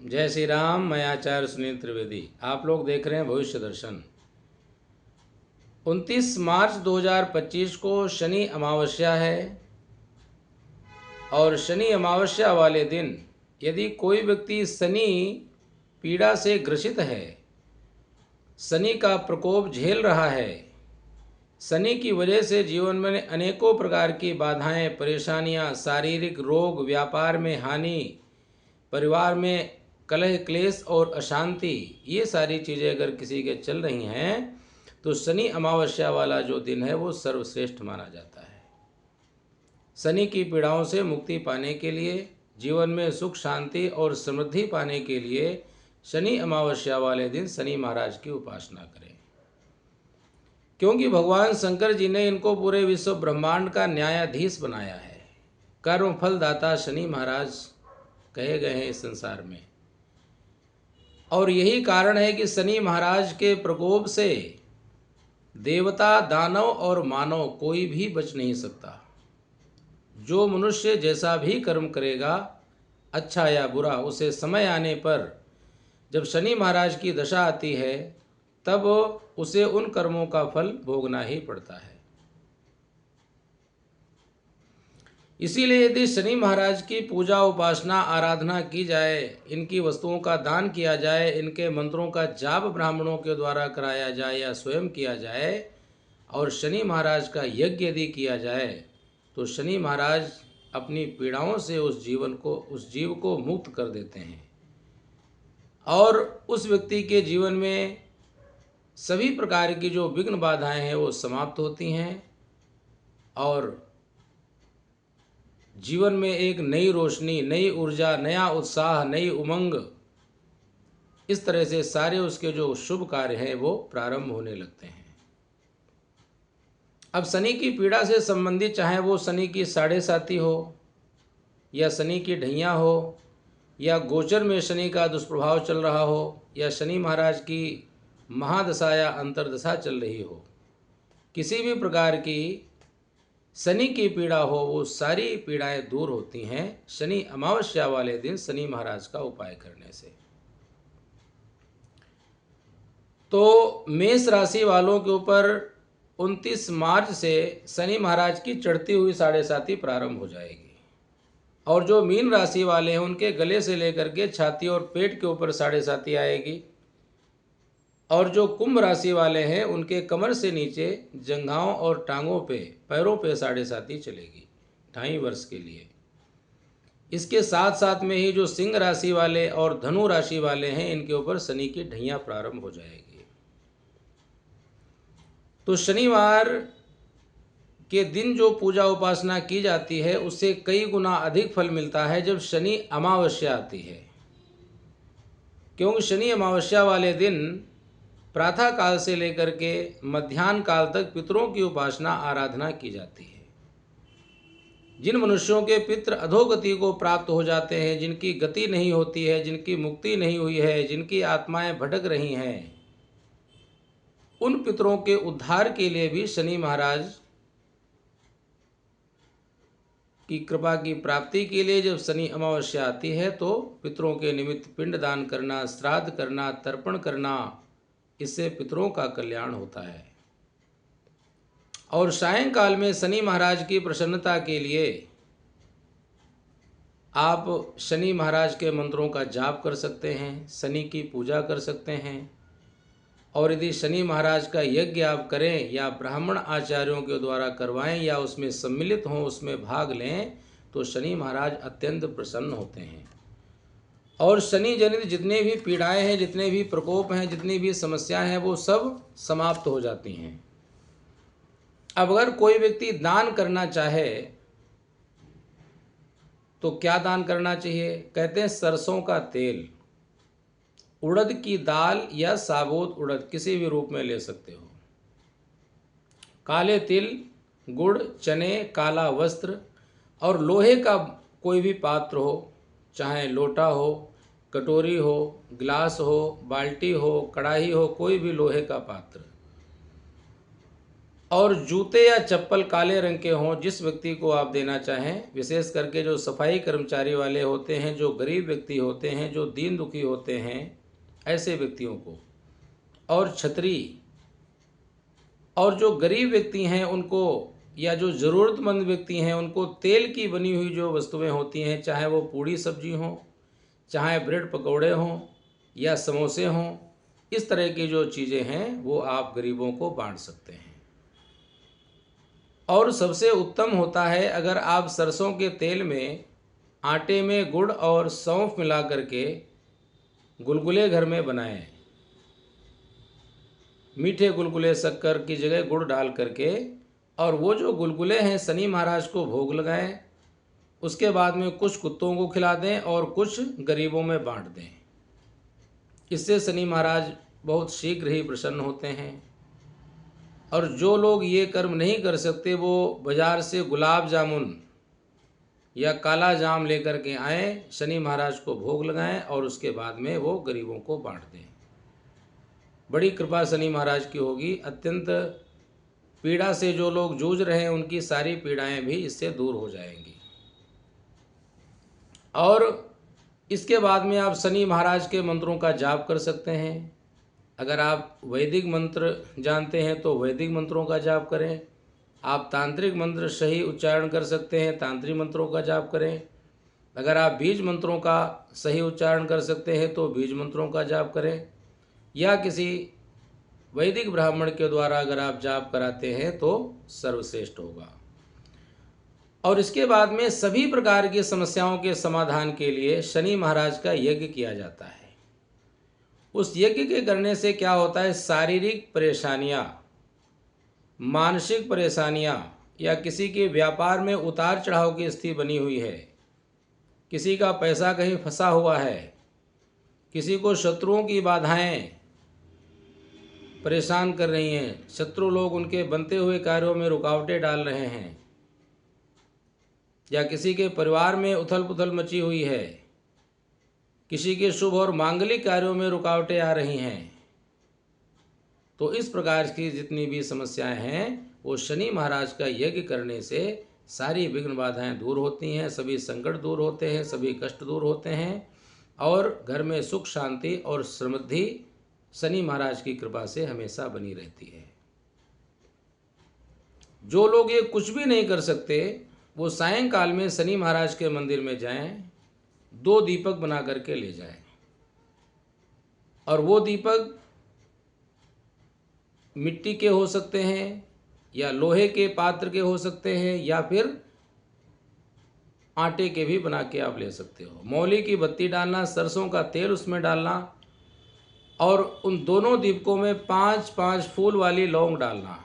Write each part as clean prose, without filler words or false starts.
जय श्री राम। मैं आचार्य सुनील त्रिवेदी। आप लोग देख रहे हैं भविष्य दर्शन। 29 मार्च 2025 को शनि अमावस्या है और शनि अमावस्या वाले दिन यदि कोई व्यक्ति शनि पीड़ा से ग्रसित है, शनि का प्रकोप झेल रहा है, शनि की वजह से जीवन में अनेकों प्रकार की बाधाएं, परेशानियां, शारीरिक रोग, व्यापार में हानि, परिवार में कलह क्लेश और अशांति, ये सारी चीज़ें अगर किसी के चल रही हैं तो शनि अमावस्या वाला जो दिन है वो सर्वश्रेष्ठ माना जाता है। शनि की पीड़ाओं से मुक्ति पाने के लिए, जीवन में सुख शांति और समृद्धि पाने के लिए शनि अमावस्या वाले दिन शनि महाराज की उपासना करें, क्योंकि भगवान शंकर जी ने इनको पूरे विश्व ब्रह्मांड का न्यायाधीश बनाया है। कर्म फल दाता शनि महाराज कहे गए हैं इस संसार में, और यही कारण है कि शनि महाराज के प्रकोप से देवता, दानव और मानव कोई भी बच नहीं सकता। जो मनुष्य जैसा भी कर्म करेगा, अच्छा या बुरा, उसे समय आने पर जब शनि महाराज की दशा आती है तब उसे उन कर्मों का फल भोगना ही पड़ता है। इसीलिए यदि शनि महाराज की पूजा, उपासना, आराधना की जाए, इनकी वस्तुओं का दान किया जाए, इनके मंत्रों का जाप ब्राह्मणों के द्वारा कराया जाए या स्वयं किया जाए, और शनि महाराज का यज्ञ यदि किया जाए, तो शनि महाराज अपनी पीड़ाओं से उस जीव को मुक्त कर देते हैं और उस व्यक्ति के जीवन में सभी प्रकार की जो विघ्न बाधाएं हैं वो समाप्त होती हैं और जीवन में एक नई रोशनी, नई ऊर्जा, नया उत्साह, नई उमंग, इस तरह से सारे उसके जो शुभ कार्य हैं वो प्रारंभ होने लगते हैं। अब शनि की पीड़ा से संबंधित, चाहे वो शनि की साढ़े साती हो या शनि की ढैया हो या गोचर में शनि का दुष्प्रभाव चल रहा हो या शनि महाराज की महादशा या अंतर्दशा चल रही हो, किसी भी प्रकार की शनि की पीड़ा हो, वो सारी पीड़ाएं दूर होती हैं शनि अमावस्या वाले दिन शनि महाराज का उपाय करने से। तो मेष राशि वालों के ऊपर 29 मार्च से शनि महाराज की चढ़ती हुई साढ़े साती प्रारंभ हो जाएगी, और जो मीन राशि वाले हैं उनके गले से लेकर के छाती और पेट के ऊपर साढ़े साती आएगी, और जो कुंभ राशि वाले हैं उनके कमर से नीचे जंघाओं और टांगों पे, पैरों पे साढ़े साती चलेगी 2.5 वर्ष के लिए। इसके साथ साथ में ही जो सिंह राशि वाले और धनु राशि वाले हैं इनके ऊपर शनि की ढैया प्रारंभ हो जाएगी। तो शनिवार के दिन जो पूजा उपासना की जाती है उससे कई गुना अधिक फल मिलता है जब शनि अमावस्या आती है, क्योंकि शनि अमावस्या वाले दिन प्रातः काल से लेकर के मध्याह्न काल तक पितरों की उपासना, आराधना की जाती है। जिन मनुष्यों के पितृ अधोगति को प्राप्त हो जाते हैं, जिनकी गति नहीं होती है, जिनकी मुक्ति नहीं हुई है, जिनकी आत्माएं भटक रही हैं, उन पितरों के उद्धार के लिए भी शनि महाराज की कृपा की प्राप्ति के लिए जब शनि अमावस्या आती है तो पितरों के निमित्त पिंडदान करना, श्राद्ध करना, तर्पण करना, इससे पितरों का कल्याण होता है। और सायंकाल में शनि महाराज की प्रसन्नता के लिए आप शनि महाराज के मंत्रों का जाप कर सकते हैं, शनि की पूजा कर सकते हैं, और यदि शनि महाराज का यज्ञ आप करें या ब्राह्मण आचार्यों के द्वारा करवाएं या उसमें सम्मिलित हों, उसमें भाग लें, तो शनि महाराज अत्यंत प्रसन्न होते हैं और शनि जनित जितने भी पीड़ाएं हैं, जितने भी प्रकोप हैं, जितनी भी समस्याएं हैं, वो सब समाप्त हो जाती हैं। अब अगर कोई व्यक्ति दान करना चाहे तो क्या दान करना चाहिए? कहते हैं सरसों का तेल, उड़द की दाल या साबुत उड़द किसी भी रूप में ले सकते हो, काले तिल, गुड़, चने, काला वस्त्र, और लोहे का कोई भी पात्र हो, चाहे लोटा हो, कटोरी हो, गिलास हो, बाल्टी हो, कढ़ाई हो, कोई भी लोहे का पात्र, और जूते या चप्पल काले रंग के हों जिस व्यक्ति को आप देना चाहें, विशेष करके जो सफाई कर्मचारी वाले होते हैं, जो गरीब व्यक्ति होते हैं, जो दीन दुखी होते हैं, ऐसे व्यक्तियों को। और छतरी, और जो गरीब व्यक्ति हैं उनको, या जो ज़रूरतमंद व्यक्ति हैं उनको तेल की बनी हुई जो वस्तुएं होती हैं, चाहे वो पूड़ी सब्जी हों, चाहे ब्रेड पकौड़े हों या समोसे हों, इस तरह की जो चीज़ें हैं वो आप गरीबों को बांट सकते हैं। और सबसे उत्तम होता है अगर आप सरसों के तेल में आटे में गुड़ और सौंफ मिला करके गुलगुले घर में बनाएं। मीठे गुलगुले शक्कर की जगह गुड़ डाल करके, और वो जो गुलगुले हैं शनि महाराज को भोग लगाएं। उसके बाद में कुछ कुत्तों को खिला दें और कुछ गरीबों में बांट दें। इससे शनि महाराज बहुत शीघ्र ही प्रसन्न होते हैं। और जो लोग ये कर्म नहीं कर सकते वो बाज़ार से गुलाब जामुन या काला जाम लेकर के आएँ, शनि महाराज को भोग लगाएं और उसके बाद में वो गरीबों को बांट दें। बड़ी कृपा शनि महाराज की होगी। अत्यंत पीड़ा से जो लोग जूझ रहे हैं उनकी सारी पीड़ाएं भी इससे दूर हो जाएंगी। और इसके बाद में आप शनि महाराज के मंत्रों का जाप कर सकते हैं। अगर आप वैदिक मंत्र जानते हैं तो वैदिक मंत्रों का जाप करें। आप तांत्रिक मंत्र सही उच्चारण कर सकते हैं, तांत्रिक मंत्रों का जाप करें। अगर आप बीज मंत्रों का सही उच्चारण कर सकते हैं तो बीज मंत्रों का जाप करें, या किसी वैदिक ब्राह्मण के द्वारा अगर आप जाप कराते हैं तो सर्वश्रेष्ठ होगा। और इसके बाद में सभी प्रकार की समस्याओं के समाधान के लिए शनि महाराज का यज्ञ किया जाता है। उस यज्ञ के करने से क्या होता है, शारीरिक परेशानियां, मानसिक परेशानियां, या किसी के व्यापार में उतार चढ़ाव की स्थिति बनी हुई है, किसी का पैसा कहीं फंसा हुआ है, किसी को शत्रुओं की बाधाएं परेशान कर रही हैं, शत्रु लोग उनके बनते हुए कार्यों में रुकावटें डाल रहे हैं, या किसी के परिवार में उथल पुथल मची हुई है, किसी के शुभ और मांगलिक कार्यों में रुकावटें आ रही हैं, तो इस प्रकार की जितनी भी समस्याएं हैं वो शनि महाराज का यज्ञ करने से सारी विघ्न बाधाएं दूर होती हैं, सभी संकट दूर होते हैं, सभी कष्ट दूर होते हैं, और घर में सुख शांति और समृद्धि शनि महाराज की कृपा से हमेशा बनी रहती है। जो लोग ये कुछ भी नहीं कर सकते वो सायंकाल में शनि महाराज के मंदिर में जाएं, 2 दीपक बना करके ले जाएं, और वो दीपक मिट्टी के हो सकते हैं या लोहे के पात्र के हो सकते हैं या फिर आटे के भी बना के आप ले सकते हो। मौली की बत्ती डालना, सरसों का तेल उसमें डालना, और उन दोनों दीपकों में 5-5 फूल वाली लौंग डालना,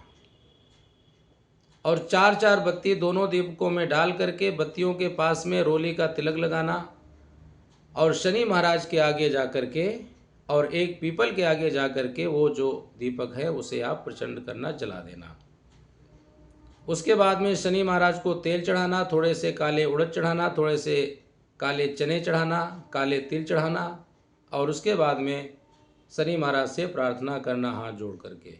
और 4-4 बत्ती दोनों दीपकों में डाल करके बत्तियों के पास में रोली का तिलक लगाना, और शनि महाराज के आगे जा करके और एक पीपल के आगे जा करके वो जो दीपक है उसे आप प्रचंड करना, जला देना। उसके बाद में शनि महाराज को तेल चढ़ाना, थोड़े से काले उड़द चढ़ाना, थोड़े से काले चने चढ़ाना, काले तिल चढ़ाना, और उसके बाद में शनि महाराज से प्रार्थना करना हाथ जोड़ करके।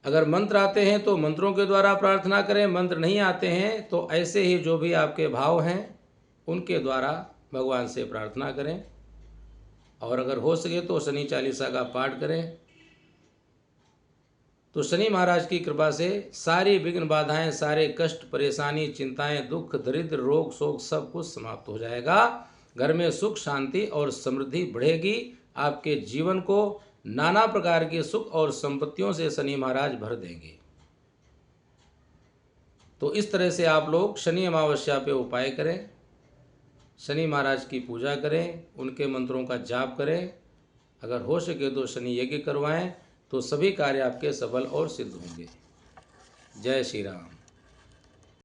अगर मंत्र आते हैं तो मंत्रों के द्वारा प्रार्थना करें, मंत्र नहीं आते हैं तो ऐसे ही जो भी आपके भाव हैं उनके द्वारा भगवान से प्रार्थना करें। और अगर हो सके तो शनि चालीसा का पाठ करें, तो शनि महाराज की कृपा से सारी विघ्न बाधाएं, सारे कष्ट, परेशानी, चिंताएं, दुख, दरिद्र, रोग, शोक सब कुछ समाप्त हो जाएगा। घर में सुख शांति और समृद्धि बढ़ेगी। आपके जीवन को नाना प्रकार के सुख और संपत्तियों से शनि महाराज भर देंगे। तो इस तरह से आप लोग शनि अमावस्या पे उपाय करें, शनि महाराज की पूजा करें, उनके मंत्रों का जाप करें। अगर हो सके तो शनि यज्ञ करवाएं, तो सभी कार्य आपके सफल और सिद्ध होंगे। जय श्री राम।